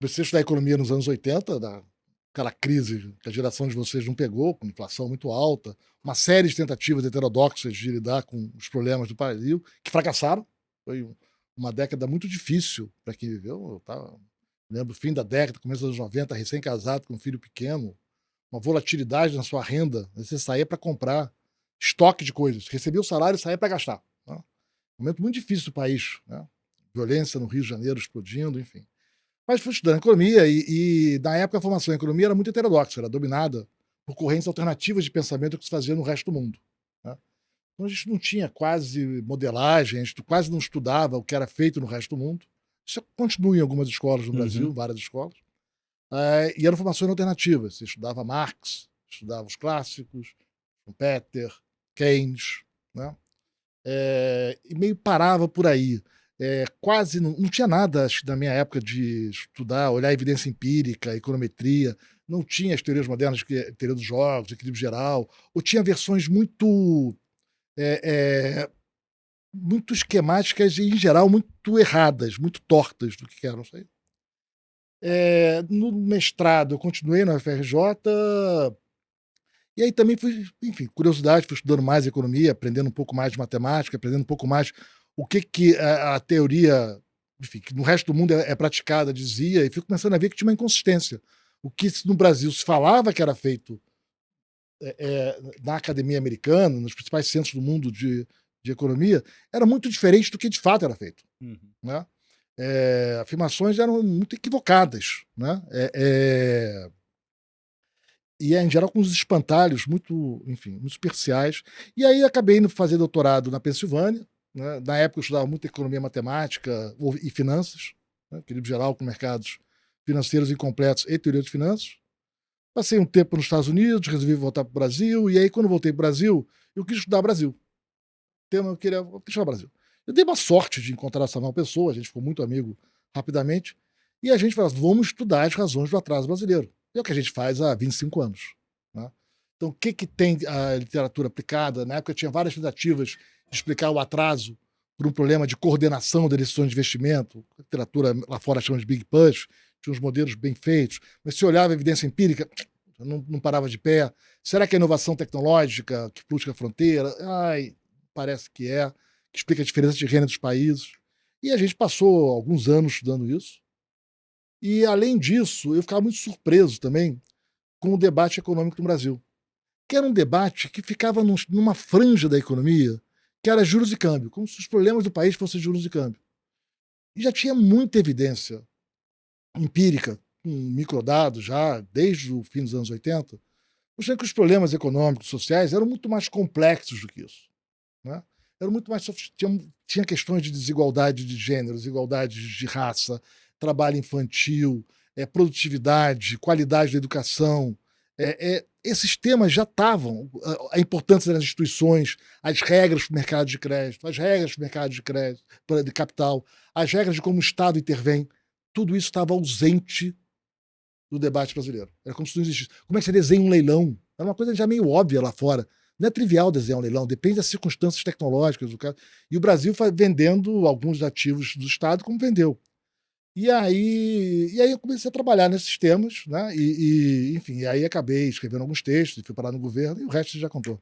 Comecei a estudar economia nos anos 80, aquela crise que a geração de vocês não pegou, com inflação muito alta, uma série de tentativas heterodoxas de lidar com os problemas do Brasil, que fracassaram. Foi uma década muito difícil para quem viveu. Lembro o fim da década, começo dos anos 90, recém-casado, com um filho pequeno, uma volatilidade na sua renda, você saía para comprar estoque de coisas, recebia o salário e saía para gastar. Né? Um momento muito difícil do país, né? Violência no Rio de Janeiro explodindo, enfim. Mas fui estudando economia e na época a formação em economia era muito heterodoxa, era dominada por correntes alternativas de pensamento que se fazia no resto do mundo. Né? Então a gente não tinha quase modelagem, a gente quase não estudava o que era feito no resto do mundo. Isso continua em algumas escolas no Brasil, Uhum. várias escolas. E eram formações alternativas. Você estudava Marx, estudava os clássicos, Schumpeter, Keynes, né? E meio parava por aí. Quase não tinha nada, acho, na minha época, de estudar, olhar evidência empírica, econometria, não tinha as teorias modernas, teoria dos jogos, equilíbrio geral, ou tinha versões é, é, muito esquemáticas e, em geral, muito erradas, muito tortas do que eram. No mestrado, eu continuei na UFRJ, e aí também fui, enfim, curiosidade, fui estudando mais economia, aprendendo um pouco mais de matemática, aprendendo um pouco mais o que a teoria, enfim, que no resto do mundo é praticada, dizia, e fui começando a ver que tinha uma inconsistência. O que no Brasil se falava que era feito na academia americana, nos principais centros do mundo de economia, era muito diferente do que de fato era feito. Uhum. Né? Afirmações eram muito equivocadas. Né? E em geral com uns espantalhos muito, enfim, muito superficiais. E aí acabei indo fazer doutorado na Pensilvânia. Né? Na época eu estudava muito economia matemática e finanças, né? Equilíbrio geral com mercados financeiros incompletos e teoria de finanças. Passei um tempo nos Estados Unidos, resolvi voltar para o Brasil, e aí quando voltei para o Brasil, eu quis estudar Brasil. Eu quis estudar Brasil. Eu dei uma sorte de encontrar essa nova pessoa, a gente ficou muito amigo rapidamente, e a gente falou, vamos estudar as razões do atraso brasileiro. É o que a gente faz há 25 anos. Né? Então, o que tem a literatura aplicada? Na época tinha várias tentativas de explicar o atraso por um problema de coordenação de decisões de investimento. A literatura lá fora chama de Big Push, tinha uns modelos bem feitos, mas se olhava a evidência empírica, não parava de pé. Será que é inovação tecnológica que busca a fronteira? Ai, parece que explica a diferença de renda dos países. E a gente passou alguns anos estudando isso. E, além disso, eu ficava muito surpreso também com o debate econômico no Brasil, que era um debate que ficava numa franja da economia, que era juros e câmbio, como se os problemas do país fossem juros e câmbio. E já tinha muita evidência empírica, com microdados já, desde o fim dos anos 80, mostrando que os problemas econômicos e sociais eram muito mais complexos do que isso. Né? Eram muito mais tinha questões de desigualdade de gênero, desigualdade de raça, trabalho infantil, produtividade, qualidade da educação. Esses temas já estavam, a importância das instituições, as regras para o mercado de crédito, as regras para o mercado de crédito, de capital, as regras de como o Estado intervém, tudo isso estava ausente do debate brasileiro. Era como se não existisse. Como é que você desenha um leilão? Era uma coisa já meio óbvia lá fora. Não é trivial desenhar um leilão, depende das circunstâncias tecnológicas do cara. E o Brasil vendendo alguns ativos do Estado como vendeu. E aí eu comecei a trabalhar nesses temas, né? Enfim, aí acabei escrevendo alguns textos, fui parar no governo, e o resto você já contou.